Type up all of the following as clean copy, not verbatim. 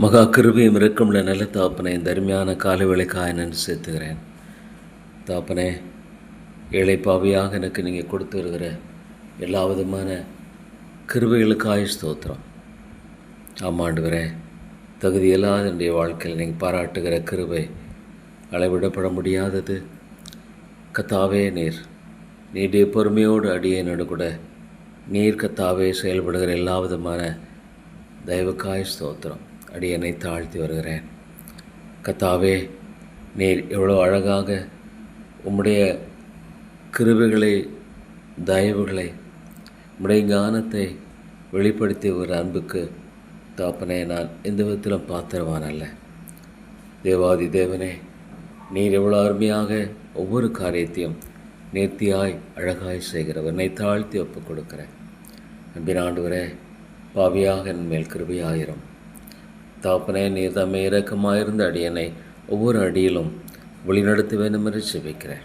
மகா கிருபையும் இருக்கும்ல நல்ல தாப்பனை இந்த அருமையான காலவேளைக்காக நன்றி சேர்த்துக்கிறேன். தாப்பனே, ஏழை பாவியாக எனக்கு நீங்கள் கொடுத்து வருகிற எல்லா விதமான கிருபைகளுக்காக ஸ்தோத்திரம். ஆமாண்டுவரே, தகுதியில்லாத என்னுடைய வாழ்க்கையில் நீங்கள் பாராட்டுகிற கிருபை அளவிடப்பட முடியாதது. கத்தாவே, நீடிய பொறுமையோடு அடியேனோடு கூட நீர் கத்தாவே செயல்படுகிற எல்லா விதமான தயவுக்காய் ஸ்தோத்திரம். அடியனை தாழ்த்தி வருகிறேன். கத்தாவே, நீர் எவ்வளோ அழகாக உம்முடைய கிருபைகளை, தயவுகளை, உம்முடைய ஞானத்தை வெளிப்படுத்தி ஒரு அன்புக்கு தாப்பனே, நான் எந்த விதத்திலும் பாத்திரவான் அல்ல. தேவாதி தேவனே, நீர் எவ்வளோ அருமையாக ஒவ்வொரு காரியத்தையும் நேர்த்தியாய் அழகாய் செய்கிறவர். என்னை தாழ்த்தி ஒப்புக் கொடுக்கிறேன். அன்பின் ஆண்டவரே, பாவியாக என் மேல் கிருபையாயிரும். தாப்பனே, நீர் தம்மை இரக்கமாயிருந்த அடியனை ஒவ்வொரு அடியிலும் வழிநடத்த வேண்டும் என்று செபிக்கிறேன்.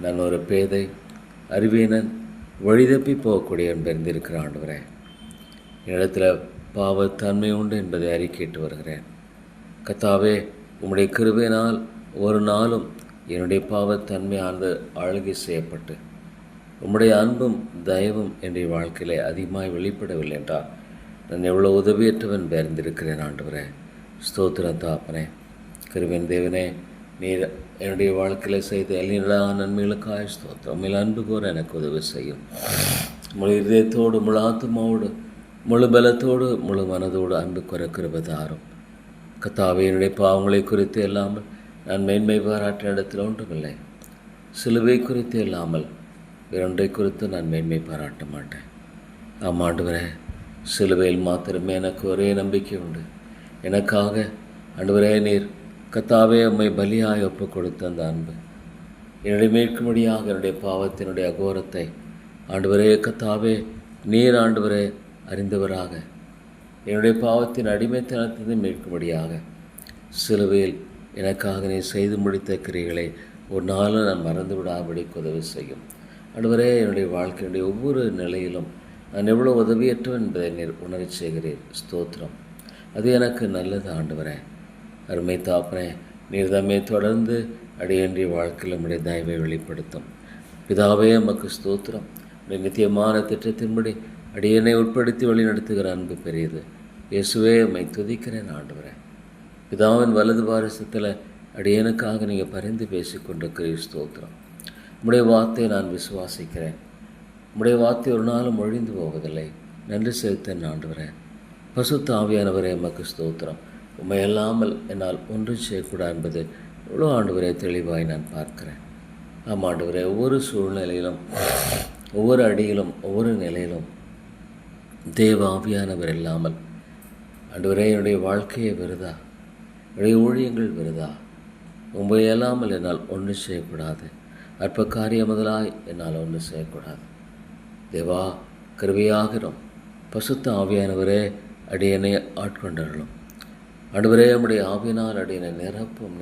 நான் ஒரு பேதை, அறிவீனன், வழிதப்பி போகக்கூடிய என்பறிந்திருக்கிற ஆண்டவரே, என்னிடத்தில் பாவத்தன்மை உண்டு என்பதை அறிக்கையிட்டு வருகிறேன். கத்தாவே, உம்முடைய கிருபையினால் ஒரு நாளும் என்னுடைய பாவத்தன்மையானது ஆளுகை செய்யப்பட்டு உம்முடைய அன்பும் தயவும் என்னுடைய வாழ்க்கையிலே அதிகமாக வெளிப்படவில்லை என்றால் நான் எவ்வளோ உதவியற்றவன் பேர்ந்திருக்கிறேன். ஆண்டவரே, ஸ்தோத்திரம் தாப்பனே, கிருபையின் தேவனே, நீர் என்னுடைய வாழ்க்கையில் செய்த எல்லா நன்மைகளுக்காக ஸ்தோத்திரம். உண்மையில் அன்பு கூற எனக்கு உதவி செய்யும். முழு இதயத்தோடு, முழு ஆத்மாவோடு, முழு பலத்தோடு, முழு மனதோடு அன்பு கூற கிருபை தாரும். கத்தாவே, என்னுடைய பாவங்களை குறித்து இல்லாமல் நான் மேன்மை பாராட்டின இடத்தில் ஒன்றுமில்லை. சிலுவை குறித்து இல்லாமல் வேறொன்றை குறித்து நான் மேன்மை பாராட்ட மாட்டேன். ஆமாண்டவரே, சிலுவையில் மாத்திரமே எனக்கு ஒரே நம்பிக்கை உண்டு. எனக்காக ஆண்டவரே, நீர் கத்தாவே உம்மை பலியாய் ஒப்பு கொடுத்த அந்த அன்பு என்னுடைய மீட்கும்படியாக என்னுடைய பாவத்தினுடைய அகோரத்தை ஆண்டவரே கத்தாவே நீர் ஆண்டவரே அறிந்தவராக என்னுடைய பாவத்தின் அடிமைத்தனத்தை மீட்கும்படியாக சிலுவையில் எனக்காக நீ செய்து முடித்த கிரிகளை ஒரு நாளும் நான் மறந்து விடாதபடி உதவி செய்யும். ஆண்டவரே, என்னுடைய வாழ்க்கையினுடைய ஒவ்வொரு நிலையிலும் நான் எவ்வளோ உதவியற்றவன் என்பதை நீர் உணர செய்கிறீர். ஸ்தோத்திரம். அது எனக்கு நல்லது. ஆண்டவரே, அருமை தாப்பனே, நீர் தம்மை தொடர்ந்து அடியேண்டிய வாழ்க்கையில் நம்முடைய தயவை வெளிப்படுத்தும். பிதாவே, நமக்கு ஸ்தோத்திரம். நித்தியமான திட்டத்தின்படி அடியனை உட்படுத்தி வழி நடத்துகிற அன்பு பெரியது. இயேசுவே, உம்மை துதிக்கிறேன். ஆண்டவரே, பிதாவின் வலது பாரசத்தில் அடியனுக்காக நீங்கள் பரிந்து பேசிக்கொண்டிருக்கிறீர். ஸ்தோத்திரம். உம்முடைய வார்த்தையை நான் விசுவாசிக்கிறேன். உம்முடைய வார்த்தை ஒரு நாளும் ஒழிந்து போவதில்லை. நன்றி செலுத்தேன். ஆண்டவரே, பசுத்த ஆவியானவரே, எமக்கு ஸ்தோத்திரம். உம்மை அல்லாமல் என்னால் ஒன்றும் செய்யக்கூடாது என்பது இவ்வளோ ஆண்டவரே தெளிவாய் நான் பார்க்கிறேன். ஆமாண்டவரே, ஒவ்வொரு சூழ்நிலையிலும், ஒவ்வொரு அடியிலும், ஒவ்வொரு நிலையிலும் தேவ ஆவியானவர் இல்லாமல் ஆண்டவரே என்னுடைய வாழ்க்கையை விருதா, என்னுடைய ஊழியங்கள் விருதா. உம்மை அல்லாமல் என்னால் ஒன்றும் செய்யக்கூடாது. அற்ப காரியம் முதலாய் என்னால் ஒன்றும் செய்யக்கூடாது. தேவா, கிருபையாகிறோம். பசுத்த ஆவியானவரே, அடியனை ஆட்கொண்டர்களும். ஆண்டவரே, நம்முடைய ஆவினால் அடியனை நிரப்பும்.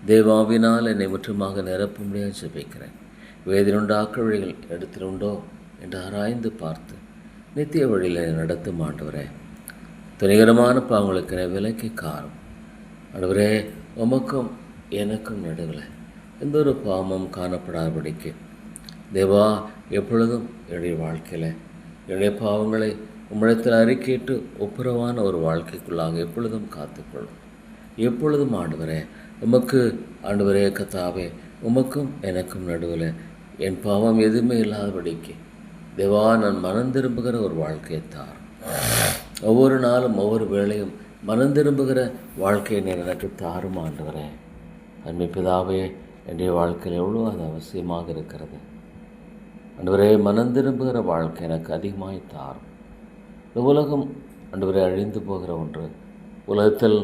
தேவாவினால் என்னை முற்றுமாக நிரப்ப முடியாது ஜெபிக்கிறேன். வேதனுண்டாக்க வழிகள் இடத்தில் உண்டோ என்று ஆராய்ந்து பார்த்து நித்திய வழியில் நடத்தும். ஆண்டவரே, துணிகரமான பாவங்களுக்கு என்னை விலக்கி காரும். ஆண்டவரே, உமக்கும் எனக்கும் நடுவில் எந்த ஒரு பாவமும் காணப்படாதபடிக்கு தேவா, எப்பொழுதும் என்னுடைய வாழ்க்கையில் என்னுடைய பாவங்களை உம்மிடத்தில் அறிக்கையிட்டு ஒப்புரவான ஒரு வாழ்க்கைக்குள்ளாக எப்பொழுதும் காத்துக்கொள்ளும். எப்பொழுதும் ஆண்டவரே, உமக்கு ஆண்டவரே கத்தாவே, உமக்கும் எனக்கும் நடுவில் என் பாவம் எதுவுமே இல்லாதபடிக்கு தேவா, நான் மனம் திரும்புகிற ஒரு வாழ்க்கையை தாரும். ஒவ்வொரு நாளும், ஒவ்வொரு வேளையும் மனம் திரும்புகிற வாழ்க்கையை நீர் எனக்கு தாரும். ஆண்டவரே, அன்பு பிதாவே, என்னுடைய வாழ்க்கையில் எவ்வளோ அது அவசியமாக இருக்கிறது. ஆண்டவரே, மனம் திரும்புகிற வாழ்க்கை எனக்கு அதிகமாக தாரும். இந்த உலகம் ஆண்டவரே அழிந்து போகிற ஒன்று. உலகத்தில்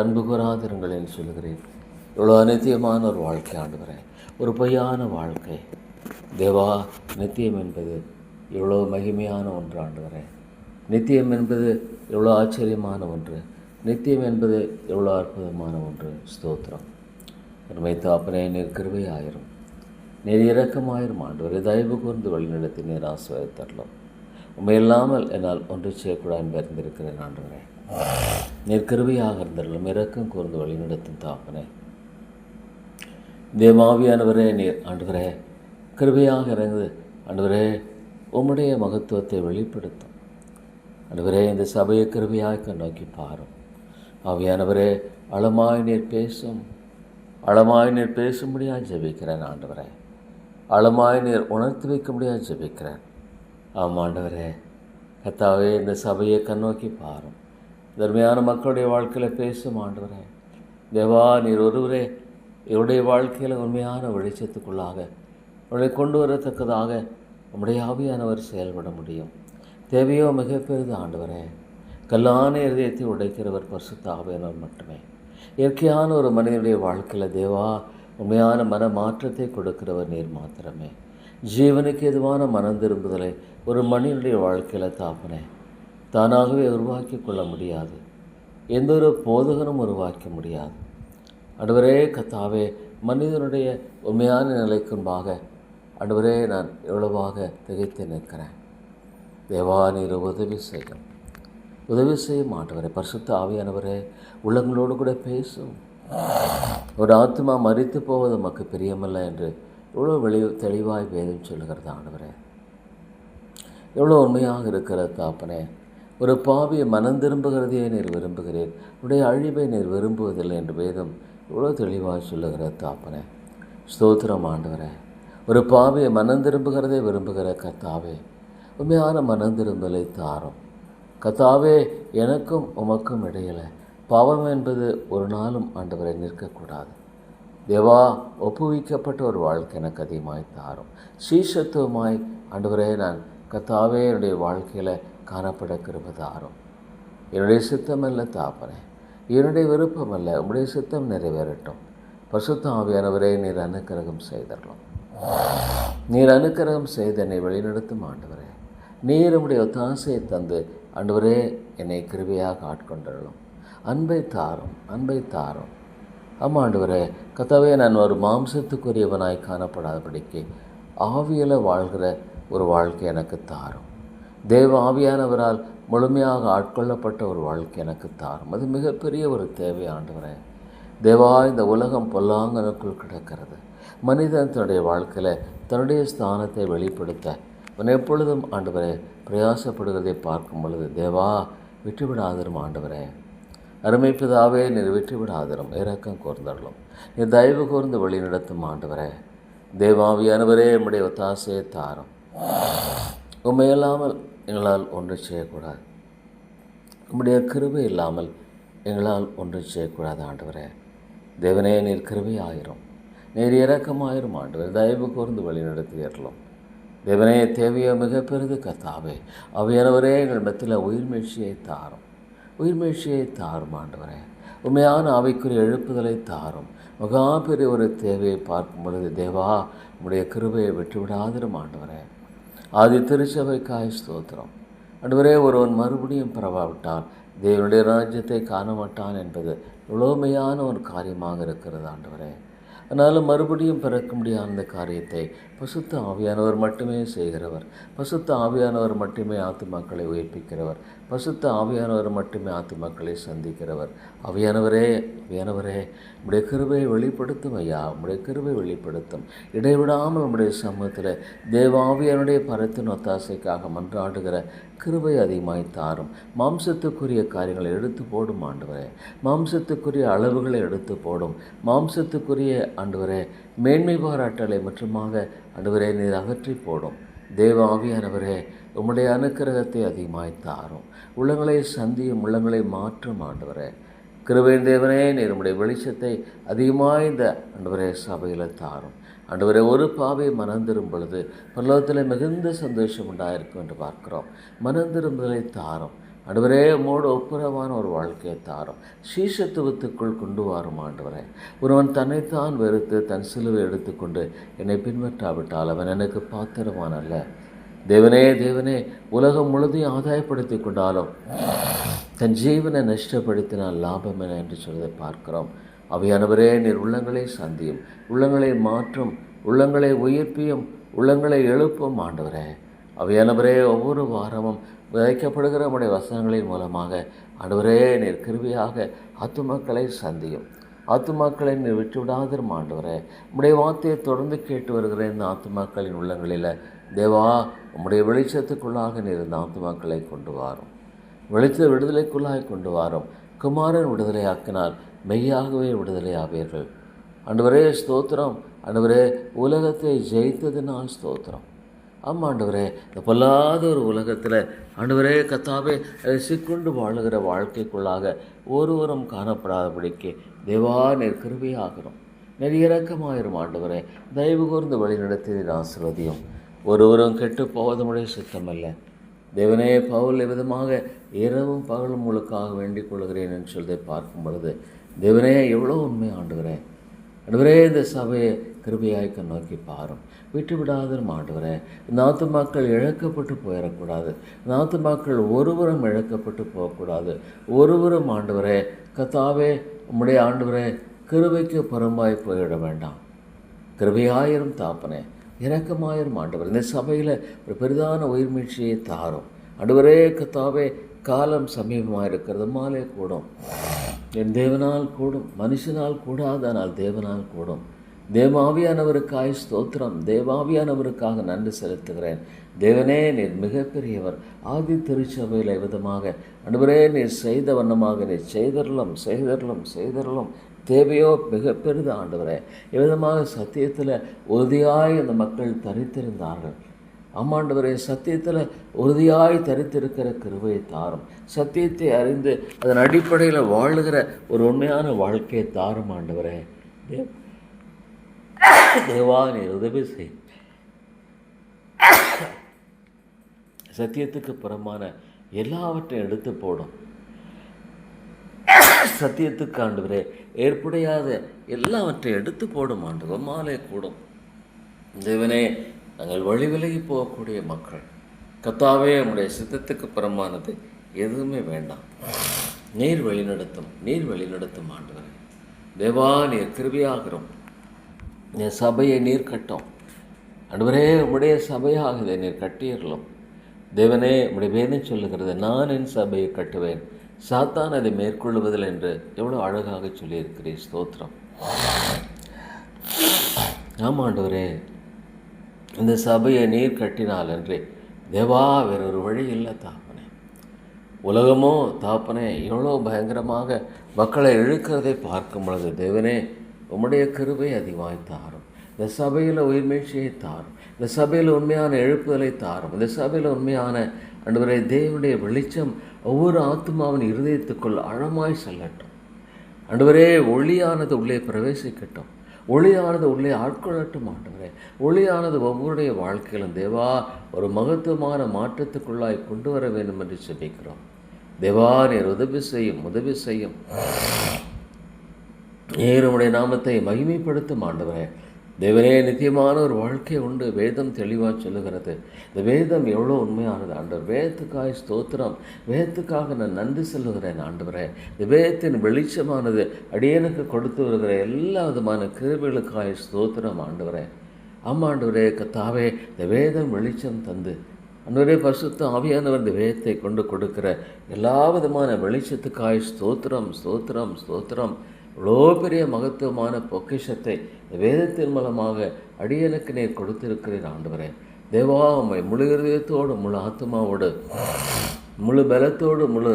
அன்பு கூறாதிருங்கள் என்று சொல்கிறேன். இவ்வளோ அநித்தியமான ஒரு வாழ்க்கை ஆண்டவரே, ஒரு பொய்யான வாழ்க்கை. தேவா, நித்தியம் என்பது எவ்வளோ மகிமையான ஒன்று. ஆண்டவரே, நித்தியம் என்பது எவ்வளோ ஆச்சரியமான ஒன்று. நித்தியம் என்பது எவ்வளோ அற்புதமான ஒன்று. ஸ்தோத்திரம். அருமை தாப்பனே, நீர் கிருபையாயிரும். நீர் இரக்கமாயிரும். ஆண்டவரே, தயவு கூர்ந்து வழிநடத்தி நீர் ஆசீர்வதித்தரலாம். உண்மையில்லாமல் என்னால் ஒன்று செய்யக்கூடாது என்று அறிந்திருக்கிறேன் ஆண்டவரே. நீர் கிருபையாக இருந்தவர்களும் இறக்கம் கூர்ந்து வழிநடத்தும் தாப்பனே. தேவாவியானவரே, நீர் ஆண்டவரே கிருபையாக இறங்குது ஆண்டவரே, உம்முடைய மகத்துவத்தை வெளிப்படுத்தும் ஆண்டவரே. இந்த சபையை கிருபையாக நோக்கி பாரும் ஆவியானவரே. அளமாய் நீர் பேசும், அளமாய் நீர் பேசும்படியாக ஜெபிக்கிறேன் ஆண்டவரே. அளமாய் நீர் உணர்த்தி வைக்க முடியாது ஜெபிக்கிறேன். ஆமாம் ஆண்டவரே. கர்த்தாவே, இந்த சபையை கண்ணோக்கி பாரும். தர்மையான மக்களுடைய வாழ்க்கையில் பேசும் ஆண்டவரே. தேவா, நீர் ஒருவரே இவருடைய வாழ்க்கையில் உண்மையான வெளிச்சத்துக்குள்ளாக அவளை கொண்டு வரத்தக்கதாக நம்முடைய ஆவியானவர் செயல்பட முடியும். தேவையோ மிகப்பெரிது ஆண்டவரே. கல்லான இருதயத்தை உடைக்கிறவர் பரிசுத்த ஆவியானவர் மட்டுமே. இயற்கையான ஒரு மனிதனுடைய வாழ்க்கையில் தேவா உண்மையான மன மாற்றத்தை கொடுக்கிறவர் நீர் மாத்திரமே. ஜீவனுக்கு எதுவான மனம் திரும்புதலை ஒரு மனிதனுடைய வாழ்க்கையில் தாப்பனே தானாகவே உருவாக்கி கொள்ள முடியாது. எந்த ஒரு போதகனும் உருவாக்க முடியாது ஆண்டவரே. கர்த்தாவே, மனிதனுடைய உண்மையான நிலைக்கும்பாக ஆண்டவரே நான் எவ்வளவாக திகைத்து நிற்கிறேன். தேவா, நீர் உதவி செய்யும், உதவி செய்யும் ஆண்டவரே. பரிசுத்த ஆவியானவரே, உள்ளங்களோடு கூட பேசும். ஒரு ஆத்மா மரித்து போவது நமக்கு பிரியமல்ல என்று எவ்வளோ தெளிவாய் வேதம் சொல்லுகிறது ஆண்டவரே. எவ்வளோ உண்மையாக இருக்கிற தாப்பனே. ஒரு பாவியை மனம் திரும்புகிறதையே நீர் விரும்புகிறேன், உடைய அழிவை நீர் விரும்புவதில்லை என்று வேதம் எவ்வளோ தெளிவாக சொல்லுகிற தாப்பனே. ஸ்தோத்திரம் ஆண்டவரே. ஒரு பாவியை மனம் திரும்புகிறதை விரும்புகிற கர்த்தாவே, உண்மையான மனம் திரும்பலை தாரும் கர்த்தாவே. எனக்கும் உமக்கும் இடையில் பாவம் என்பது ஒரு நாளும் ஆண்டவரை நிற்கக்கூடாது. தேவா, ஒப்புவிக்கப்பட்ட ஒரு வாழ்க்கை எனக்கு அதிகமாய் தாரும். சீஷத்துவமாய் ஆண்டவரே நான் கர்த்தாவே என்னுடைய வாழ்க்கையில் காணப்பட கிருபை தாரும். என்னுடைய சித்தம் அல்ல தாப்பனே, என்னுடைய விருப்பம் அல்ல, உம்முடைய சித்தம் நிறைவேறட்டும். பரிசுத்த ஆவியானவரே, நீர் அனுக்கிரகம் செய்தரலாம். நீர் அனுக்கிரகம் செய்து என்னை வழிநடத்தும் ஆண்டவரே. நீர் உம்முடைய ஒத்தாசையை தந்து ஆண்டவரே என்னை கிருபையாக ஆட்கொண்டரலாம். அன்பை தாரும், அன்பை தாரும். ஆமாம் ஆண்டவரே. கர்த்தாவே, நான் ஒரு மாம்சத்துக்குரியவனாய் காணப்படாதபடிக்கு ஆவியில் வாழ்கிற ஒரு வாழ்க்கை எனக்கு தாரும். தேவ ஆவியானவரால் முழுமையாக ஆட்கொள்ளப்பட்ட ஒரு வாழ்க்கை எனக்கு தாரும். அது மிகப்பெரிய ஒரு தேவை ஆண்டவரே. தேவா, இந்த உலகம் பொல்லாங்கனுக்குள் கிடக்கிறது. மனிதன் தன்னுடைய வாழ்க்கையில் தன்னுடைய ஸ்தானத்தை வெளிப்படுத்த அவன் எப்பொழுதும் ஆண்டவரே பிரயாசப்படுவதை பார்க்கும் பொழுது தேவா விட்டுவிடாதிரும் ஆண்டவரே. அருமைப்பிதாவே, நீர் விட்டுவிடாதிரும், இரக்கம் கூர்ந்தரலும். நீர் தயவு கூர்ந்து வழி நடத்தும் ஆண்டவரே. தேவாவியானவரே, நம்முடைய ஒத்தாசையை தாரும். உண்மையில்லாமல் எங்களால் ஒன்று செய்யக்கூடாது. உம்முடைய கிருபை இல்லாமல் எங்களால் ஒன்று செய்யக்கூடாது ஆண்டவரே. தேவனே, நீர் கிருபை ஆயிரும், நீர் இரக்கமாயிரும் ஆண்டவரே. தயவு கூர்ந்து வழி நடத்தியறலும். தேவனே, தேவையோ மிக பெரிது கர்த்தாவே. அவையானவரே, எங்கள் மத்தியில் உயிர்மீழ்ச்சியை தாரும், உயிர்மீழ்ச்சியை தாரும் ஆண்டவரே. உண்மையான ஆவிக்குரிய எழுப்புதலை தாரும். மகா பெரிய ஒரு தேவையை பார்க்கும் பொழுது தேவா, உம்முடைய கிருபையை விட்டுவிடாதிரும் ஆண்டவரே. ஆதி திருச்சபைக்காய் ஸ்தோத்திரம் ஆண்டவரே. ஒருவன் மறுபடியும் பிறவாவிட்டால் தேவனுடைய ராஜ்யத்தை காண மாட்டான் என்பது எவ்வளோமையான ஒரு காரியமாக இருக்கிறது ஆண்டவரே. ஆனாலும் மறுபடியும் பிறக்க முடியாத அந்த காரியத்தை பசுத்த ஆவியானவர் மட்டுமே செய்கிறவர். பசுத்த ஆவியானவர் மட்டுமே ஆத்துமாக்களை உயிர்ப்பிக்கிறவர். பசுத்த ஆவியானவர் மட்டுமே ஆத்துமாக்களை சந்திக்கிறவர். ஆவியானவரே, ஆவியானவரே, உம்முடைய கிருபையை வெளிப்படுத்தும் ஐயா, உம்முடைய கிருபை வெளிப்படுத்தும். இடைவிடாமல் உம்முடைய சமூகத்தில் தேவாவியானுடைய பரத்தின் ஒத்தாசைக்காக மன்றாடுகிற கிருபை அதிகமாய் தாரும். மாம்சத்துக்குரிய காரியங்களை எடுத்து போடும் ஆண்டவரே. மாம்சத்துக்குரிய அளவுகளை எடுத்து போடும். மாம்சத்துக்குரிய ஆண்டவரே மேன்மை பாராட்டலை மற்றுமாக ஆண்டவரே நீர் அகற்றி போடும். தேவ ஆவியானவரே, உம்முடைய அனுக்கிரகத்தை அதிகமாய் தாரும். உள்ளங்களை சந்தியும், உள்ளங்களை மாற்றும் ஆண்டவரே. கிருபையின் தேவனே, நீர் உம்முடைய வெளிச்சத்தை அதிகமாக இந்த ஆண்டவரே சபையில் தாரும். ஆண்டவரே, ஒரு பாவை மனந்திரும் பொழுது பரலோகத்தில் மிகுந்த சந்தோஷம் உண்டாயிருக்கும் என்று பார்க்கிறோம். மனந்திரும்பலை தாரும் ஆண்டவரே. உம்மோடு ஒப்புரவான ஒரு வாழ்க்கையை தாரும். சீஷத்துவத்துக்குள் கொண்டு வரும் ஆண்டவரே. ஒருவன் தன்னைத்தான் வெறுத்து தன் சிலுவை எடுத்துக்கொண்டு என்னை பின்பற்றாவிட்டால் அவன் எனக்கு பாத்திரவான் அல்ல. தேவனே, தேவனே, உலகம் முழுதையும் ஆதாயப்படுத்தி கொண்டாலும் தன் ஜீவனை நஷ்டப்படுத்தினால் லாபம் என என்று சொல்வதை பார்க்கிறோம். அவையானவரே, நீர் உள்ளங்களை சந்தியும், உள்ளங்களை மாற்றும், உள்ளங்களை உயிர்ப்பியும், உள்ளங்களை எழுப்பும் ஆண்டவரே. அவையானவரே, ஒவ்வொரு வாரமும் விதைக்கப்படுகிற நம்முடைய வசனங்களின் மூலமாக ஆண்டவரே நீர் கிருபையாக ஆத்துமாக்களை சந்தியும். ஆத்துமாக்களை நீர் விட்டுவிடாதிரும் ஆண்டவரே. உம்முடைய வார்த்தையை தொடர்ந்து கேட்டு வருகிற இந்த ஆத்துமாக்களின் உள்ளங்களில் தேவா, உம்முடைய வெளிச்சத்துக்குள்ளாக நீர் இந்த ஆத்துமாக்களை கொண்டு வாரும். வெளிச்ச விடுதலைக்குள்ளாக கொண்டு வாரும். குமாரன் விடுதலை ஆக்கினால் மெய்யாகவே விடுதலை ஆவீர்கள். ஆண்டவரே ஸ்தோத்திரம். ஆண்டவரே, உலகத்தை ஜெயித்ததினால் ஸ்தோத்திரம். ஆமாண்டவரே, இந்த பொல்லாத ஒரு உலகத்தில் ஆண்டவரே கர்த்தாவே சிக்கொண்டு வாழுகிற வாழ்க்கைக்குள்ளாக ஒருவரும் காணப்படாதபடிக்கு தேவா நீர் கிருபையாகிறோம். நீர் இரக்கமாயிரும் ஆண்டவரே. தயவு கூர்ந்து வழிநடத்தி ஆசீர்வதியும். ஒருவரும் கெட்டு போவதுமுடைய சித்தமல்ல தேவனே. பவுல் விதமாக இரவும் பகலும் உங்களுக்காக வேண்டிக் கொள்கிறேன் என்று சொல்லி பார்க்கும் பொழுது தேவனே எவ்வளோ உண்மை ஆண்டவரே. ஆண்டவரே, இந்த சபையை கிருபையாய்க்க நோக்கி பாரும். விட்டு விடாதரும் ஆண்டவரே. இந்த ஆத்துமாக்கள் இழக்கப்பட்டு போயிடக்கூடாது. இந்த ஆத்துமாக்கள் ஒருவரும் இழக்கப்பட்டு போகக்கூடாது. ஒருவரும் ஆண்டவரே கர்த்தாவே உம்முடைய ஆண்டவரே கிருபைக்கு புறம்பாய் போயிட வேண்டாம். கிருபையாயிரும் தாப்பனே, இரக்கமாயிரும் ஆண்டவர். இந்த சபையில் ஒரு பெரிதான உயிர்மீழ்ச்சியை தாரும் ஆண்டவரே. கர்த்தாவே, காலம் சமீபமாக இருக்கிறது. மாலே கூடும். என் தேவனால் கூடும். மனுஷனால் கூடாதனால் தேவனால் கூடும். தேவாவியானவருக்காய் ஸ்தோத்திரம். தேவாவியானவருக்காக நன்றி செலுத்துகிறேன். தேவனே நீர் மிகப்பெரியவர். ஆதி திருச்சபையில் விதமாக ஆண்டவரே நீர் செய்த வண்ணமாக நீர் செய்தரலும் தேவையோ மிக பெரிது ஆண்டவரே. இவ்விதமாக சத்தியத்தில் உறுதியாய் அந்த மக்கள் தரித்திருந்தார்கள். ஆமாண்டவரே, சத்தியத்தில் உறுதியாய் தரித்திருக்கிற கிருபையை தாரும். சத்தியத்தை அறிந்து அதன் அடிப்படையில் வாழுகிற ஒரு உண்மையான வாழ்க்கையை தாரும் ஆண்டவரே. தேவா நீர் உதவி செய். சத்தியத்துக்கு புறமான எல்லாவற்றையும் எடுத்து போடும். சத்தியத்துக்கு ஆண்டவரே ஏற்புடையாத எல்லாவற்றையும் எடுத்து போடும் ஆண்டவர். மாலை கூடும். தேவனே, நாங்கள் வழி விலகி போகக்கூடிய மக்கள். கர்த்தாவே, நம்முடைய சித்தத்துக்கு புறமானது எதுவுமே வேண்டாம். நீர் வழிநடத்தும் ஆண்டவரே. தேவா நீர் கிருபையாகிறோம். என் சபையை நீர் கட்டும் ஆண்டவரே. உம்முடைய சபையாக இதை நீர் கட்டியறலும் தேவனே. உம்முடைய வேதம் சொல்லுகிறது, நான் என் சபையை கட்டுவேன், சாத்தான் அதை மேற்கொள்வதில் என்று எவ்வளோ அழகாக சொல்லியிருக்கிறேன். ஸ்தோத்திரம். ஆமாண்டவரே, இந்த சபையை நீர் கட்டினால் என்று தேவா வேறொரு வழி இல்லை தாப்பனே. உலகமோ தாப்பனே எவ்வளோ பயங்கரமாக மக்களை இழுக்கிறதை பார்க்கும் பொழுது தேவனே உம்முடைய கிருபை அதிகமாய் தாரும். இந்த சபையில் உயிர்மீழ்ச்சியை தாரும். இந்த சபையில் உண்மையான எழுப்புதலை தாரும். இந்த சபையில் உண்மையான ஆண்டவரே தேவனுடைய வெளிச்சம் ஒவ்வொரு ஆத்மாவின் இருதயத்துக்குள் ஆழமாய் செல்லட்டும் ஆண்டவரே. ஒளியானது உள்ளே பிரவேசிக்கட்டும். ஒளியானது உள்ளே ஆட்கொள்ளட்டும் ஆண்டவரே. ஒளியானது ஒவ்வொருடைய வாழ்க்கையிலும் தேவா ஒரு மகத்துவமான மாற்றத்துக்குள்ளாய் கொண்டு வர வேண்டும் என்று சொல்லிக்கிறோம். தேவா நீர் உதவி செய்யும். நேருடைய நாமத்தை மகிமைப்படுத்தும் ஆண்டவரே. தேவனே, நித்தியமான ஒரு வாழ்க்கை உண்டு. வேதம் தெளிவாக சொல்லுகிறது. இந்த வேதம் எவ்வளோ உண்மையானது ஆண்டவர். வேதத்துக்காய் ஸ்தோத்திரம். வேதத்துக்காக நான் நன்றி சொல்லுகிறேன் ஆண்டவரே. இந்த வேதத்தின் வெளிச்சமானது அடியனுக்கு கொடுத்து வருகிற எல்லா விதமான கிருபைகளுக்காய் ஸ்தோத்திரம் ஆண்டவரே. ஆமாண்டவரே கர்த்தாவே, இந்த வேதம் வெளிச்சம் தந்து ஆண்டவரே பரிசுத்த ஆவியானவர் இந்த வேதத்தை கொண்டு கொடுக்கிற எல்லா விதமான வெளிச்சத்துக்காய் ஸ்தோத்திரம். இவ்வளோ பெரிய மகத்துவமான பொக்கிஷத்தை வேதத்தின் மூலமாக அடியனுக்கு நீர் கொடுத்திருக்கிறேன் ஆண்டவரே. தேவா, உம்மை முழு இருதயத்தோடு, முழு ஆத்மாவோடு, முழு பலத்தோடு, முழு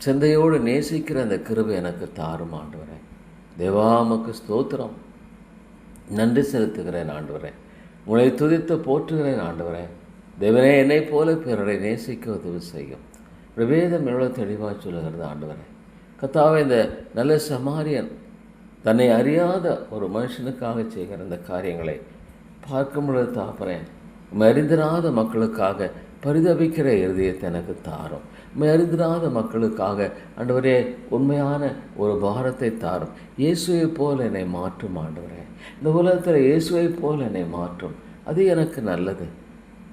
சிந்தையோடு நேசிக்கிற அந்த கிருபை எனக்கு தாரும் ஆண்டவரே. தேவா, உமக்கு ஸ்தோத்திரம். நன்றி செலுத்துகிறேன் ஆண்டவரே. உங்களை துதித்து போற்றுகிறேன் ஆண்டவரே. தேவனே, என்னை போல பிறரை நேசிக்க உதவி செய்யும். வேதம் எவ்வளோ தெளிவாக சொல்லுகிறது ஆண்டவரே. கர்த்தாவே, இந்த நல்ல சமாரியன் தன்னை அறியாத ஒரு மனுஷனுக்காக செய்கிற இந்த காரியங்களை பார்க்கும் பொழுது தாப்பறேன். அறிந்திராத மக்களுக்காக பரிதபிக்கிற இருதயத்தை எனக்கு தாரும். அறிந்திராத மக்களுக்காக ஆண்டவரே உண்மையான ஒரு பாரத்தை தாரும். இயேசுவை போல் என்னை மாற்றும் ஆண்டவரே. இந்த உலகத்தில் இயேசுவை போல் என்னை மாற்றும். அது எனக்கு நல்லது.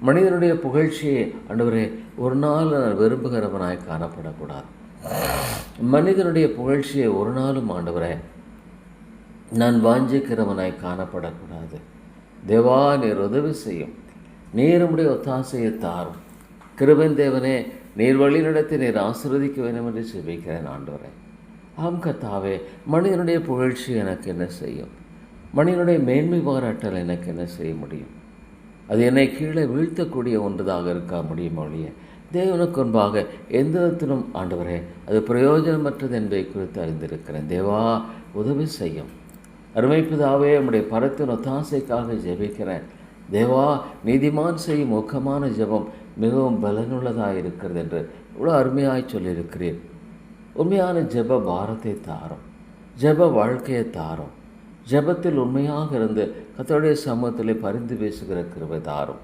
மனிதனுடைய புகழ்ச்சியை ஆண்டவரே ஒரு நாள் நான் விரும்புகிறவனாய் காணப்படக்கூடாது. மனிதனுடைய புகழ்ச்சியை ஒரு நாளும் ஆண்டவரே நான் வாஞ்சிக்கிறவனாய் காணப்படக்கூடாது. தேவா நீர் உதவி செய்யும். நீர் உம்முடைய ஒத்தாசையை தாரும். கிருபையின் தேவனே, நீர் வழிநடத்தி நீர் ஆசீர்வதிக்க வேண்டும் என்று ஜெபிக்கிறேன் ஆண்டவரே. ஆம் கர்த்தாவே, மனிதனுடைய புகழ்ச்சி எனக்கு என்ன செய்யும்? மனிதனுடைய மேன்மை பாராட்டல் எனக்கு என்ன செய்ய முடியும்? அது என்னை கீழே வீழ்த்தக்கூடிய ஒன்றதாக இருக்க முடியும் ஒழிய தேவனுக்கு முன்பாக எந்த விதத்திலும் ஆண்டவரே அது பிரயோஜனமற்றது என்பதை குறித்து அறிந்திருக்கிறேன். தேவா, உதவி செய்யும். அருமைப்பிதாவே, நம்முடைய பரத்தின் ஒத்தாசைக்காக ஜெபிக்கிறேன். தேவா, நீதிமான் செய்யும் ஊக்கமான ஜெபம் மிகவும் பலனுள்ளதாக இருக்கிறது என்று இவ்வளோ அருமையாய் சொல்லியிருக்கிறேன். உண்மையான ஜெப பாரத்தை தாரும், ஜெப வாழ்க்கையை தாரும். ஜெபத்தில் உண்மையாக இருந்து கர்த்தருடைய சமூகத்தில் பரிந்து பேசுகிற கிருபை தாரும்.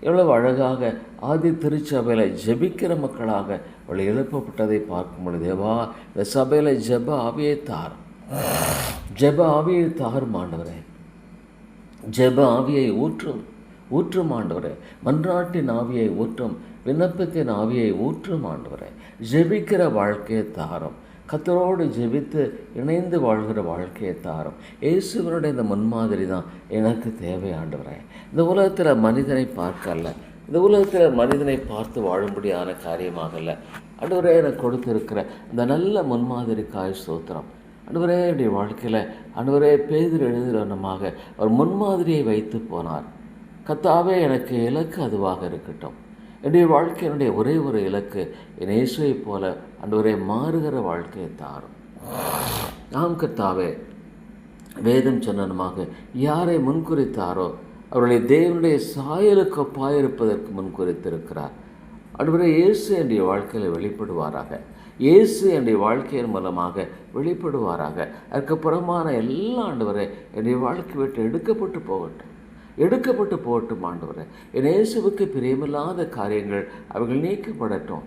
எவ்வளவு அழகாக ஆதி திருச்சபையில் ஜெபிக்கிற மக்களாக அவளை எழுப்பப்பட்டதை பார்க்கும் பொழுது, தேவா, இந்த சபையில் ஜெப ஆவியை தாரும், ஜெப ஆவியை தாரும் ஆண்டவரே. ஜெப ஆவியை ஊற்றும் ஆண்டவரே. மன்றாட்டின் ஆவியை ஊற்றும், விண்ணப்பத்தின் ஆவியை ஊற்றும் ஆண்டவரே. ஜெபிக்கிற வாழ்க்கையை தாரும். கர்த்தரோடு ஜெபித்து இணைந்து வாழ்கிற வாழ்க்கையை தாரும். இயேசுவனுடைய இந்த முன்மாதிரி தான் எனக்கு தேவை ஆண்டவரே. இந்த உலகத்தில் மனிதனை பார்க்கல, இந்த உலகத்தில் மனிதனை பார்த்து வாழும்படியான காரியமாகல ஆண்டவரே, எனக்கு கொடுத்திருக்கிற இந்த நல்ல முன்மாதிரிக்காய் ஸ்தோத்திரம் ஆண்டவரே. என்னுடைய வாழ்க்கையில் ஆண்டவரே, பேதுரு எழுதுகிறவனமாக அவர் முன்மாதிரியை வைத்து போனார். கர்த்தாவே, எனக்கு இலக்கு அதுவாக இருக்கட்டும். என்னுடைய வாழ்க்கையினுடைய ஒரே ஒரு இலக்கு என் இயேசுவை போல ஆண்டவரே மாறுகிற வாழ்க்கையை தாரும். நாம் கர்த்தாவே, வேதம் சொன்னனமாக யாரை முன்குறித்தாரோ அவருடைய தேவனுடைய சாயலுக்கு ஒப்பாயிருப்பதற்கு முன்குறித்திருக்கிறார். ஆண்டவரே, இயேசு என்னுடைய வாழ்க்கையில் வெளிப்படுவாராக. இயேசு என்னுடைய வாழ்க்கையின் மூலமாக வெளிப்படுவாராக. அதுக்கு புறமான எல்லா ஆண்டவரே என்னுடைய வாழ்க்கை விட்டு எடுக்கப்பட்டு போகட்டும் ஆண்டவரே. என் இயேசுவுக்கு பிரியமில்லாத காரியங்கள் அவைகள் நீக்கப்படட்டும்.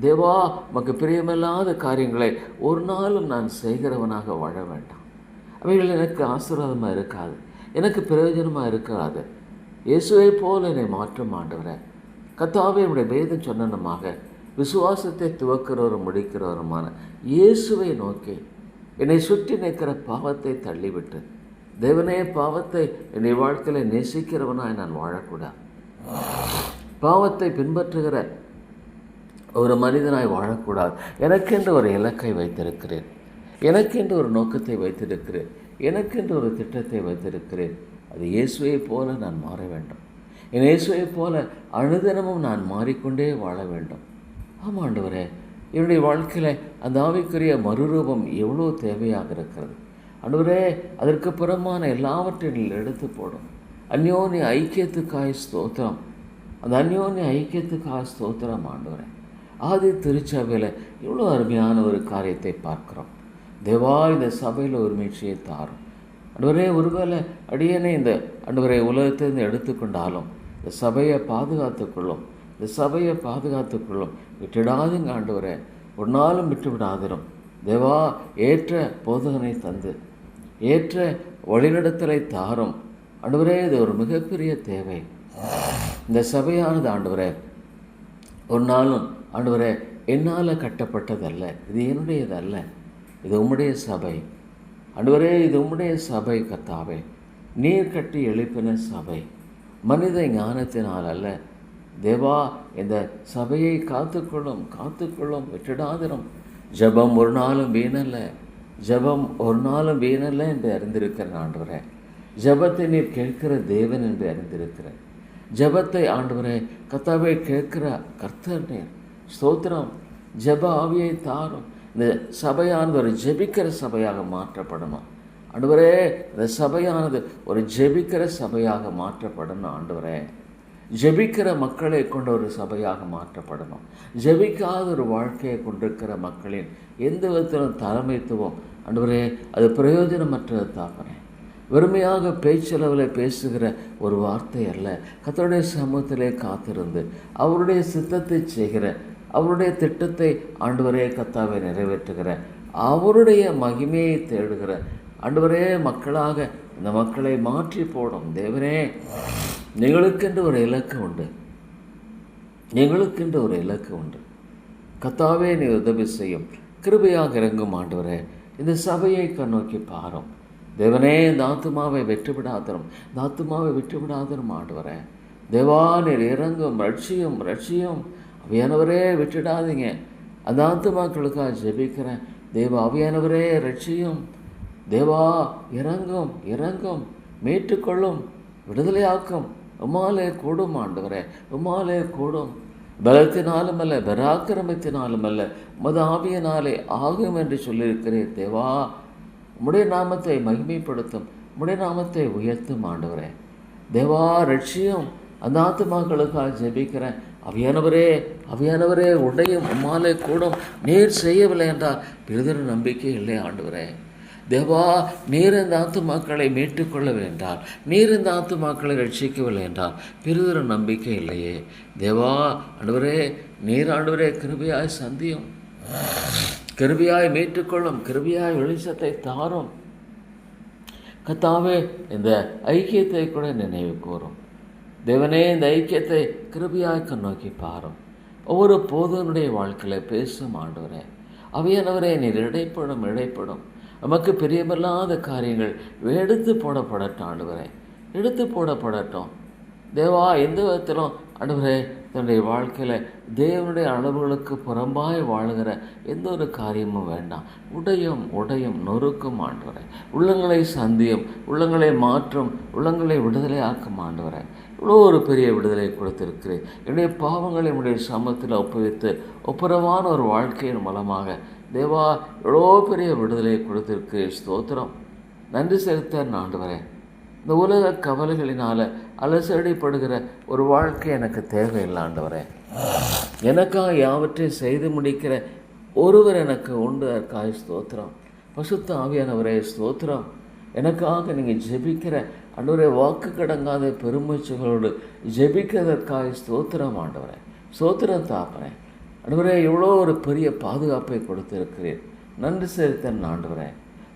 தேவா, உமக்கு பிரியமில்லாத காரியங்களை ஒரு நாளும் நான் செய்கிறவனாக வாழ வேண்டாம். அவைகள் எனக்கு ஆசீர்வாதமாக இருக்காது, எனக்கு பிரயோஜனமாக இருக்காது. இயேசுவை போல என்னை மாற்றும் ஆண்டவரே. கர்த்தாவே, என்னுடைய வேதம் சொன்னனமாக விசுவாசத்தை துவக்கிறவரும் முடிக்கிறவருமான இயேசுவை நோக்கி என்னை சுற்றி நிற்கிற பாவத்தை தள்ளிவிட்டு, தேவனே, பாவத்தை என்னுடைய வாழ்க்கையில் நேசிக்கிறவனாய் நான் வாழக்கூடாது. பாவத்தை பின்பற்றுகிற ஒரு மனிதனாய் வாழக்கூடாது. எனக்கென்று ஒரு இலக்கை வைத்திருக்கிறேன், எனக்கென்று ஒரு நோக்கத்தை வைத்திருக்கிறேன், எனக்கென்று ஒரு திட்டத்தை வைத்திருக்கிறேன். அது இயேசுவை போல நான் மாற வேண்டும். என் இயேசுவை போல அனுதினமும் நான் மாறிக்கொண்டே வாழ வேண்டும். ஆமாம் ஆண்டவரே, என்னுடைய வாழ்க்கையில் அந்த ஆவிக்குரிய மறுரூபம் எவ்வளோ தேவையாக இருக்கிறது ஆண்டவரே. அதற்கு புறமான எல்லாவற்றையும் எடுத்து போடும். அந்யோன்ய ஐக்கியத்துக்காய் ஸ்தோத்திரம். அந்த அந்யோன்ய ஐக்கியத்துக்காய் ஸ்தோத்திரம் ஆண்டவரே. ஆதி திருச்சபையில் இவ்வளோ அருமையான ஒரு காரியத்தை பார்க்குறோம். தேவா, இந்த சபையில் ஒரு மீட்சியை தாரும் ஆண்டவரே. ஒருவேளை அடியனை இந்த ஆண்டவரை உலகத்திலிருந்து எடுத்துக்கொண்டாலும் இந்த சபையை பாதுகாத்துக்கொள்ளும், இந்த சபையை பாதுகாத்துக்கொள்ளும். விட்டுடாதுங்க ஆண்டவரே, ஒரு நாளும் விட்டு விடாதிரும் தேவா. ஏற்ற போதகனை தந்து ஏற்ற வழிநடத்தலை தாரும் ஆண்டவரே. இது ஒரு மிகப்பெரிய தேவை. இந்த சபையானது ஆண்டவரே ஒரு நாளும் ஆண்டவரே என்னால் கட்டப்பட்டதல்ல, இது என்னுடையதல்ல, இது உம்முடைய சபை ஆண்டவரே. இது உம்முடைய சபை கர்த்தாவே. நீர் கட்டி எழுப்பின சபை, மனித ஞானத்தினால் அல்ல தேவா. இந்த சபையை காத்துக்கொள்ளும், விட்டுடாதிரும். ஜபம் ஒரு நாளும் வீணல்ல, ஜபம் ஒரு நாளும் வீணல்ல என்று அறிந்திருக்கிறேன் ஆண்டவரே. ஜபத்தை நீர் கேட்கிற தேவன் என்று அறிந்திருக்கிறேன். ஜபத்தை ஆண்டவரே கர்த்தாவே கேட்கிற கர்த்தர் நீர். ஸ்தோத்திரம். ஜப ஆவியை தாரும். இந்த சபையானது ஒரு ஜெபிக்கிற சபையாக மாற்றப்படணும் ஆண்டவரே. இந்த சபையானது ஒரு ஜெபிக்கிற சபையாக மாற்றப்படணும் ஆண்டவரே. ஜெபிக்கிற மக்களை கொண்ட ஒரு சபையாக மாற்றப்படணும். ஜெபிக்காத ஒரு வாழ்க்கையை கொண்டிருக்கிற மக்களின் எந்த விதத்திலும் தலைமைத்துவம் ஆண்டவரே அது பிரயோஜனமற்றது தாப்பனே. வெறுமையாக பேச்சளவில் பேசுகிற ஒரு வார்த்தை அல்ல. கர்த்தருடைய சமூகத்திலே காத்திருந்து அவருடைய சித்தத்தை செய்கிற, அவருடைய திட்டத்தை ஆண்டவரே கர்த்தாவை நிறைவேற்றுகிற, அவருடைய மகிமையை தேடுகிற ஆண்டவரே மக்களாக இந்த மக்களை மாற்றி போடும் தேவனே. எங்களுக்கென்று ஒரு இலக்கு உண்டு, எங்களுக்கென்று ஒரு இலக்கு உண்டு. கர்த்தாவே, நீ உதவி செய்யும், கிருபையாக இறங்கும் ஆண்டவரே. இந்த சபையை கண்ணோக்கி பாரும் தேவனே. இந்த ஆத்துமாவை விட்டுவிடாதரும், இந்த ஆத்துமாவை விட்டுவிடாதரும் ஆண்டவரே. தேவா நீர் இறங்கும், ரட்சியும் ரட்சியும். அவையானவரே விட்டுடாதீங்க. அந்த ஆத்துமாக்களுக்காக ஜெபிக்கிறேன். தேவா அவையானவரே ரட்சியும். தேவா இறங்கும் இறங்கும், மீட்டுக்கொள்ளும், விடுதலையாக்கும். உம்மாலே கூடும் ஆண்டவரே, உம்மாலே கூடும். பலத்தினாலும் அல்ல, பராக்கிரமத்தினாலும் அல்ல, உமது ஆவியினாலே ஆகும் என்று சொல்லியிருக்கிறேன். தேவா உம்முடைய நாமத்தை மகிமைப்படுத்தும், உம்முடைய நாமத்தை உயர்த்தும் ஆண்டவரே. தேவா ரட்சியும். அந்த ஆத்துமாக்களுக்காக ஜெபிக்கிறேன். அவையானவரே அவையானவரே உடையும், உம்மாலே கூடும். நீர் செய்யவில்லை என்றால் பெரிதொரு நம்பிக்கை இல்லை ஆண்டவரே. தேவா நீர் இந்த ஆத்துமாக்களை மீட்டுக்கொள்ளவில்லை என்றால், நீர் இந்த ஆத்துமாக்களை ரட்சிக்கவில்லை என்றால் பெரிதொரு நம்பிக்கை இல்லையே. தேவா ஆண்டவரே நீர் ஆண்டவரே கிருபையாய் சந்தியும், கிருபையாய் மீட்டுக்கொள்ளும், கிருபையாய் வெளிச்சத்தை தாரும். கர்த்தாவே இந்த ஐக்கியத்தை கூட நினைவு கூறும். தேவனே இந்த ஐக்கியத்தை கிருபையாய் நோக்கி பாரும். ஒவ்வொரு போதனுடைய வாழ்க்கையில் பேசும் ஆண்டவரே. அவையானவரே நீர் இடைப்படும் நமக்கு பிரியமில்லாத காரியங்கள் எடுத்து போடப்படட்டும் ஆண்டவரே, எடுத்து போடப்படட்டும். தேவா எந்த விதத்திலும் ஆண்டவரே தன்னுடைய வாழ்க்கையில் தேவனுடைய அளவுகளுக்கு புறம்பாய் வாழுகிற எந்த ஒரு காரியமும் வேண்டாம். உடையும் நொறுக்கும் ஆண்டவரே. உள்ளங்களை சந்தியும், உள்ளங்களை மாற்றும், உள்ளங்களை விடுதலையாக்கும் ஆண்டவரே. இவ்வளோ ஒரு பெரிய விடுதலை கொடுத்திருக்கிறேன். என்னுடைய பாவங்களை என்னுடைய சமத்தில் ஒப்புவித்து ஒப்புரவான ஒரு வாழ்க்கையின் மூலமாக தேவா எவ்வளோ பெரிய விடுதலை கொடுத்திருக்கு. ஸ்தோத்திரம், நன்றி செலுத்த ஆண்டவரே. இந்த உலக கவலைகளினால் அலசடிப்படுகிற ஒரு வாழ்க்கை எனக்கு தேவையில்லை ஆண்டவரே. எனக்காக யாவற்றையும் செய்து முடிக்கிற ஒருவர் எனக்கு உண்டு. அதற்காக ஸ்தோத்திரம். பசுத்த ஆவியானவரே ஸ்தோத்திரம். எனக்காக நீங்கள் ஜெபிக்கிற ஆண்டவரே வாக்கு கடங்காத பெருமூச்சுகளோடு ஜெபிக்கிறதற்காக ஸ்தோத்திரம் ஆண்டவரே. ஸ்தோத்திரம் தாப்பனே. ஆண்டவரே எவ்வளோ ஒரு பெரிய பாதுகாப்பை கொடுத்திருக்கிறீர். நன்றி செலுத்தன் ஆண்டவரே.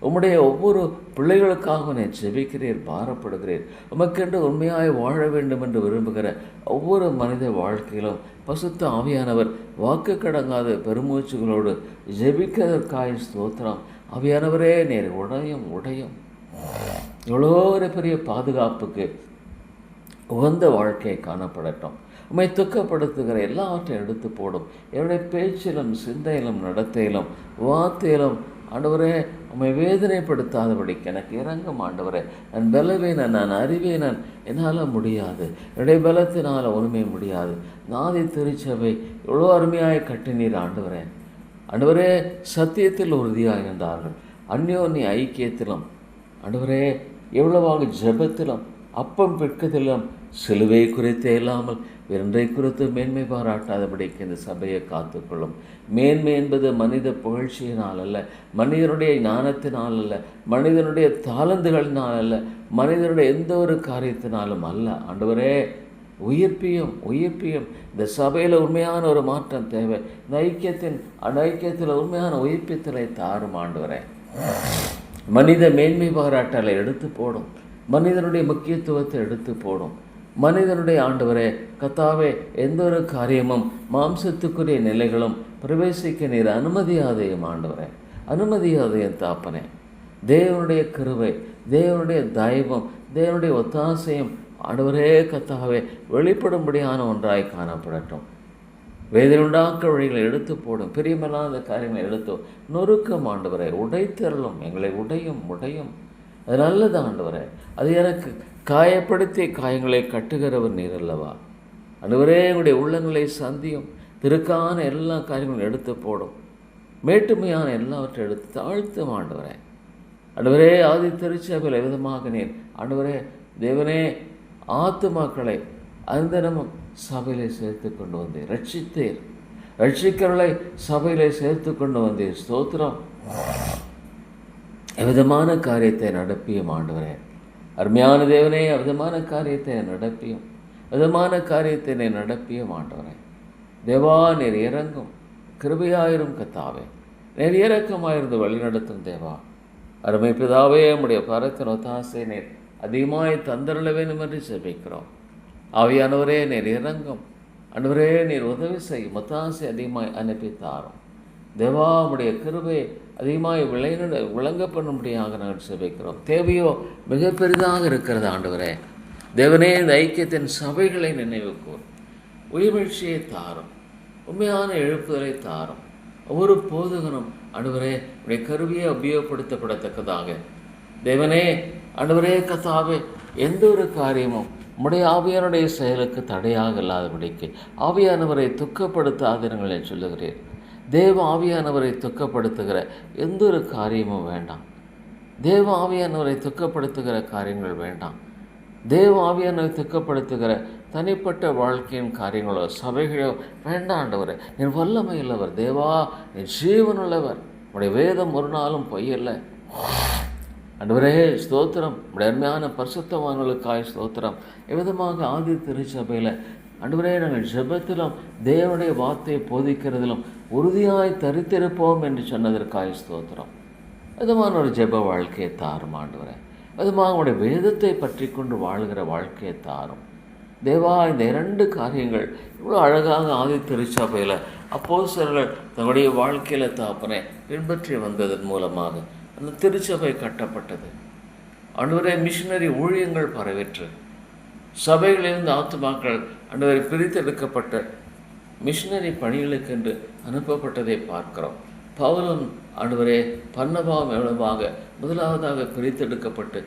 உம்முடைய ஒவ்வொரு பிள்ளைகளுக்காக நான் ஜெபிக்கிறீர், பாரப்படுகிறீர். உமக்கென்று உண்மையாய் வாழ வேண்டும் என்று விரும்புகிற ஒவ்வொரு மனித வாழ்க்கையிலும் பசுத்த ஆவியானவர் வாக்கு கடங்காத பெருமூச்சுகளோடு ஜெபிக்கிறதற்காக ஸ்தோத்திரம். ஆவியானவரே நீர் உடையும் எவ்வளோ ஒரு பெரிய பாதுகாப்புக்கு உகந்த வாழ்க்கையை காணப்படட்டும். உம்மை துக்கப்படுத்துகிற எல்லாவற்றையும் எடுத்து போடும். என்னுடைய பேச்சிலும் சிந்தையிலும் நடத்தையிலும் வார்த்தையிலும் ஆண்டவரே உம்மை வேதனைப்படுத்தாதபடிக்கு எனக்கு இறங்கும் ஆண்டவரே. நான் பலவீனன், நான் அறிவேனன், என்னால் முடியாது, என்னுடைய பலத்தினால் ஒன்றுமே முடியாது. நாதி திருச்சபை எவ்வளோ அருமையாய் கட்டினீர் ஆண்டவரே. ஆண்டவரே சத்தியத்தில் உறுதியாக இருந்தார்கள், அந்யோன்ய ஐக்கியத்திலும் ஆண்டவரே எவ்வளவாக ஜெபத்திலும் அப்பம் பிற்கத்திலும் சிலுவை குறித்தே இல்லாமல் இரண்டை குறித்து மேன்மை பாராட்டாதபடிக்கு இந்த சபையை காத்துக்கொள்ளும். மேன்மை என்பது மனித புகழ்ச்சியினால் அல்ல, மனிதனுடைய ஞானத்தினால் அல்ல, மனிதனுடைய தாளந்துகளினால் அல்ல, மனிதனுடைய எந்த ஒரு காரியத்தினாலும் அல்ல. ஆண்டவரே உயிர்ப்பியும் இந்த சபையில் உண்மையான ஒரு மாற்றம் தேவை. இந்த ஐக்கியத்தில் உண்மையான உயிர்ப்பித்தலை தாரும் ஆண்டவரே. மனித மேன்மை பாராட்டலை எடுத்து போடும், மனிதனுடைய முக்கியத்துவத்தை எடுத்து போடும். மனிதனுடைய ஆண்டவரே கர்த்தாவே எந்த ஒரு காரியமும் மாம்சத்துக்குரிய நிலைகளும் பிரவேசிக்க நீர் அனுமதியாதையும் ஆண்டவரே, அனுமதியாதையும் தாப்பனே. தேவனுடைய கிருபை, தேவனுடைய தயவும், தேவனுடைய ஒத்தாசையும் ஆண்டவரே கர்த்தாவே வெளிப்படும்படியான ஒன்றாய் காணப்படட்டும். வேதனை உண்டாக்க வழிகளை எடுத்து போடும், பிரியமில்லாத காரியங்களை எடுத்து நொறுக்கம் ஆண்டவரே. உடைத்தரலும் எங்களை உடையும். அது நல்லது ஆண்டவரே. அது எனக்கு காயப்படுத்தி காயங்களை கட்டுகிறவர் நீர் அல்லவா ஆண்டவரே. எங்களுடைய உள்ளங்களை சந்தியும், திருக்கான எல்லா காரியங்களும் எடுத்து போடும், மேட்டுமையான எல்லாவற்றை எடுத்து தாழ்த்தும் ஆண்டவரே. ஆண்டவரே ஆதி திருச்சபையில் விதமாக நீர் ஆண்டவரே தேவனே ஆத்துமாக்களை அந்தனமும் சபையிலே சேர்த்து கொண்டு வந்தீர், ரட்சிக்கிறவர்களை சபையிலே சேர்த்து கொண்டு வந்தீர். ஸ்தோத்திரம். எவ்விதமான காரியத்தை நடப்பியும் ஆண்டவரே. அருமையான தேவனே அவ்விதமான காரியத்தை நடப்பியும், விதமான காரியத்தை நடப்பியும் ஆண்டவரே. தேவா நீர் இறங்கும், கிருபையாயிரும் கர்த்தாவே, நீர் இறக்கமாயிருந்து வழிநடத்தும் தேவா. அருமை பிதாவே நம்முடைய பரத்தின் ஒத்தாசை நீர் அதிகமாய் தந்தருள வேண்டும் என்று ஜெபிக்கிறோம். ஆவியானவரே நீர் இறங்கும், ஆண்டவரே நீர் உதவி செய்யும், ஒத்தாசை அதிகமாய் அனுப்பித்தாரும் தேவா. நம்முடைய கிருபை அதிகமாய் விளங்க பண்ணும்படியாக நாங்கள் ஜெபிக்கிறோம். தேவையோ மிக பெரிதாக இருக்கிறது ஆண்டவரே. தேவனே, இந்த ஐக்கியத்தின் சபைகளை நினைவு கூறும். உயிர்மீழ்ச்சியை தாரும், உண்மையான எழுப்புதலை தாரும். ஒவ்வொரு போதகனும் ஆண்டவரே உடைய கருவியை உபயோகப்படுத்தப்படத்தக்கதாக தேவனே, ஆண்டவரே கர்த்தாவே, எந்த ஒரு காரியமும் உம்முடைய ஆவியானுடைய செயலுக்கு தடையாக இல்லாதபடிக்கு ஆவியானவரை துக்கப்படுத்தாதீர்கள் என்று சொல்லுகிறேன். தேவ ஆவியானவரை துக்கப்படுத்துகிற எந்த ஒரு காரியமும் வேண்டாம். தேவ ஆவியானவரை துக்கப்படுத்துகிற காரியங்கள் வேண்டாம். தேவ ஆவியானவரை துக்கப்படுத்துகிற தனிப்பட்ட வாழ்க்கையின் காரியங்களோ சபைகளோ வேண்டாம். ஆண்டவரே, நீர் வல்லமை உள்ளவர். தேவா, நீர் ஜீவனுள்ளவர். உடைய வேதம் ஒரு நாளும் பொய்யல்ல. ஆண்டவரே ஸ்தோத்திரம். உடைய அருமையான பரிசுத்தவான்களுக்காய் ஸ்தோத்திரம். எவ்விதமாக ஆதி திருச்சபையில் ஆண்டவரே நாங்கள் ஜெபத்திலும் தேவனுடைய வார்த்தையை போதிக்கிறதிலும் உறுதியாய் தரித்திருப்போம் என்று சொன்னதற்காய் ஸ்தோத்திரம். விதமான ஒரு ஜெப வாழ்க்கையை தாரும் ஆண்டவரே. விதமாக உடைய வேதத்தை பற்றி கொண்டு வாழ்கிற வாழ்க்கையை தாரும் தேவா. இந்த 2 காரியங்கள் இவ்வளோ அழகாக ஆதி திருச்சபையில் அப்போஸ்தலர்கள் தங்களுடைய வாழ்க்கையில் தாப்பனை பின்பற்றி வந்ததன் மூலமாக அந்த திருச்சபை கட்டப்பட்டது. ஆண்டவரே, மிஷினரி ஊழியங்கள் பரவேற்று சபைகளிலிருந்து ஆத்துமாக்கள் ஆண்டவரை பிரித்தெடுக்கப்பட்ட மிஷினரி பணிகளுக்கென்று அனுப்பப்பட்டதை பார்க்கிறோம். பவுலும் ஆண்டவரே பர்னபாவும் எவ்வளவாக முதலாவதாக பிரித்தெடுக்கப்பட்டு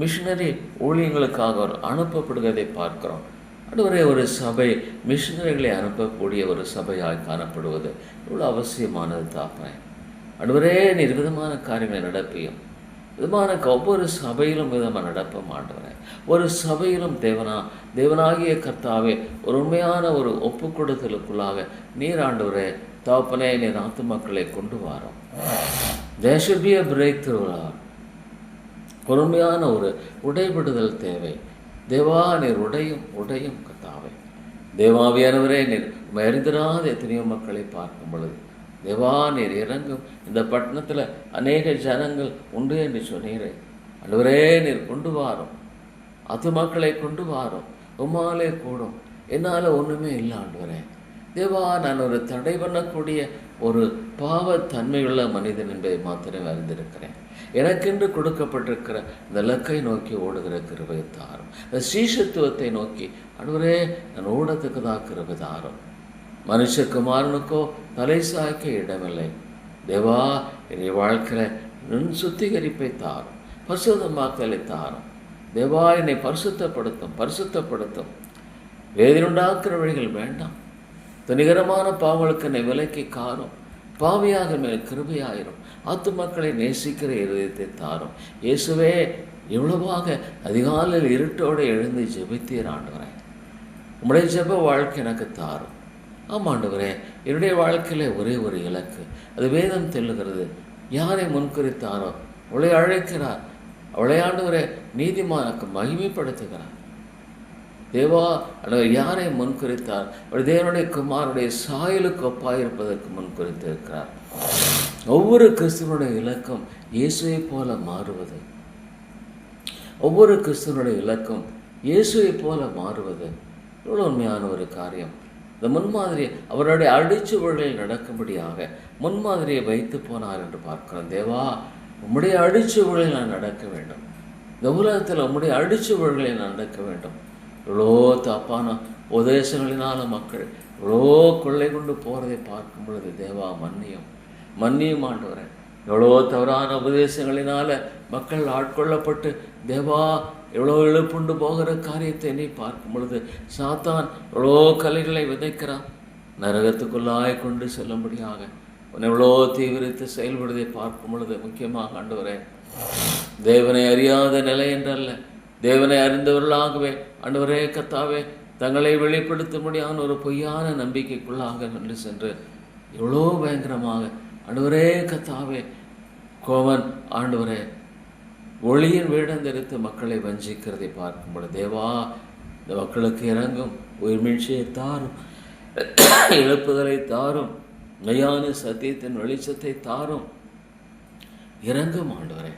மிஷினரி ஊழியங்களுக்காக அவர் அனுப்பப்படுவதை பார்க்கிறோம். ஆண்டவரே, ஒரு சபை மிஷினரிகளை அனுப்பக்கூடிய ஒரு சபையாய் காணப்படுவது இவ்வளோ அவசியமானது தாப்பேன். ஆண்டவரே, நீர் விதமான காரியங்களை நடப்பியும் விதமான ஒவ்வொரு சபையிலும் விதமாக நடப்போம் ஆண்டவரே. ஒரு சபையிலும் தேவனாகிய கர்த்தாவே ஒரு உண்மையான ஒரு ஒப்பு கொடுத்தலுக்குள்ளாக நீர் ஆண்டவரே தாப்பனே நீர் ஆத்துமாக்களை கொண்டு வாரோம். There should be a breakthrough. பொறுமையான ஒரு உடைபடுதல் தேவை. தேவா, நீர் உடையும் கர்த்தாவே. தேவாவியானவரே, நீர் அறிந்திராத எத்தனையோ மக்களை பார்க்கும் பொழுது தேவா நீர் இறங்கும். இந்த பட்டணத்தில் அநேக ஜனங்கள் உண்டு என்று சொன்னீரே. ஆண்டவரே, நீர் கொண்டு வாரோம். ஆத்துமாக்களை கொண்டு வாரோம். உம்மாலே கூடும். என்னால் ஒன்றுமே இல்லை ஆண்டவரே. தேவா, நான் ஒரு தடை பண்ணக்கூடிய ஒரு பாவத்தன்மையுள்ள மனிதன் என்பதை மாத்திரம் அறிந்திருக்கிறேன். எனக்கென்று கொடுக்கப்பட்டிருக்கிற இந்த இலக்கை நோக்கி ஓடுகிற கிருபை தாரும். இந்த சீஷத்துவத்தை நோக்கி ஆண்டவரே நான் ஓடத்தக்கதாக கிருபை தாரும். மனுஷகுமாரனுக்கோ தலை சாய்க்க இடமில்லை. தேவா, என்னுடைய வாழ்க்கையில் சுத்திகரிப்பை தாரும், பரிசுத்தமாக்கலை தாரும். தேவா, என்னை பரிசுத்தப்படுத்தும். வேதனை உண்டாக்குற வழிகள் வேண்டாம். துணிகரமான பாவங்களுக்கு என்னை விலைக்கு காரும். பாவியாக மேல் கிருபையாயிரும். ஆத்துமக்களை நேசிக்கிற இருதயத்தை தாரும். இயேசுவே, எவ்வளவாக அதிகாலையில் இருட்டோடு எழுந்து ஜெபித்தீர் ஆண்டவரே. உம்முடைய ஜெப வாழ்க்கை எனக்கு தாரும். ஆமாண்டவரே, என்னுடைய வாழ்க்கையில் ஒரே ஒரு இலக்கு, அது வேதம் தெல்லுகிறது. யாரை முன்குறித்தாரோ அவளை அழைக்கிறார். அவளை ஆண்டவரே நீதிமானுக்கு மகிமைப்படுத்துகிறார். தேவா, ஆண்டவர் யாரை முன்குறித்தார்? அவர் தேவனுடைய குமாரனுடைய சாயலுக்கு ஒப்பாயிருப்பதற்கு முன்குறித்திருக்கிறார். ஒவ்வொரு கிறிஸ்துவனுடைய இலக்கம் இயேசுவை போல மாறுவது. ஒவ்வொரு கிறிஸ்துவனுடைய இலக்கம் இயேசுவை போல மாறுவது இவ்வளோ உண்மையான ஒரு காரியம். இந்த முன்மாதிரி அவருடைய அடிச்சுவழியில் நடக்கும்படியாக முன்மாதிரியை வைத்து போனார் என்று பார்க்கிறோம். தேவா, உம்முடைய அடிச்சுவழியில் நான் நடக்க வேண்டும். இந்த உலகத்தில் உம்முடைய அடிச்சுவழிகளில் நான் நடக்க வேண்டும். இவ்வளோ தப்பான உபதேசங்களினால மக்கள் இவ்வளோ கொள்ளை கொண்டு போகிறதை பார்க்கும் பொழுது தேவா மன்னியும் ஆண்டவரே. எவ்வளோ தவறான உபதேசங்களினால மக்கள் ஆட்கொள்ளப்பட்டு தேவா எவ்வளோ இழுப்புண்டு போகிற காரியத்தை நீ பார்க்கும் பொழுது சாத்தான் எவ்வளோ கலைகளை விதைக்கிறான். நரகத்துக்குள்ளாய் கொண்டு செல்லும்படியாக உன்னை எவ்வளோ தீவிரித்து செயல்படுவதை பார்க்கும் பொழுது முக்கியமாக ஆண்டவரே, தேவனை அறியாத நிலை என்றல்ல, தேவனை அறிந்தவர்களாகவே ஆண்டவரே கர்த்தாவே தங்களை வெளிப்படுத்த முடியாத ஒரு பொய்யான நம்பிக்கைக்குள்ளாக நின்று சென்று எவ்வளோ பயங்கரமாக ஆண்டவரே கர்த்தாவே கோவன் ஆண்டவரே ஒளியின் வேடம் தரித்து மக்களை வஞ்சிக்கிறதை பார்க்கும்போது தேவா, இந்த மக்களுக்கு இறங்கும், உயிர்மீழ்ச்சியை தாரும், எழுப்புதலை தாரும், மெய்யான சத்தியத்தின் வெளிச்சத்தை தாரும். இறங்கும் ஆண்டவரே.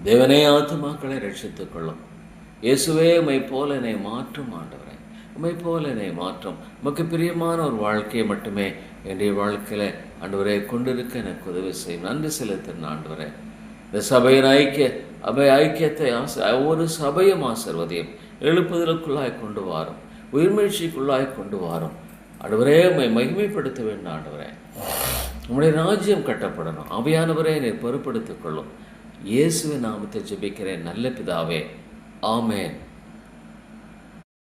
தேவனே, ஆத்துமாக்களை ரட்சித்துக் கொள்ளும். இயேசுவே, உம்மை போல என்னை மாற்றும் ஆண்டவரே. உம்மை போல என்னை மாற்றும். உமக்கு பிரியமான ஒரு வாழ்க்கையை மட்டுமே என்னுடைய வாழ்க்கையில் ஆண்டவரே கொண்டிருக்க எனக்கு உதவி செய்யும். நன்றி செலுத்தின ஆண்டவரே. இந்த சபையின் ஐக்கியத்தை ஒவ்வொரு சபையும் ஆசீர்வதியும். எழுப்புதலுக்குள்ளாய் கொண்டு வாரும், உயிர்மீழ்ச்சிக்குள்ளாய் கொண்டு வாரும். ஆண்டவரே, உம்மை மகிமைப்படுத்த வேண்டும். ஆண்டவரே, உம்முடைய ராஜ்யம் கட்டப்படணும். ஆவியானவரே, நீர் பொறுப்படுத்திக் கொள்ளும். இயேசுவின் நாமத்தை ஜெபிக்கிறேன் நல்ல பிதாவே, ஆமென்.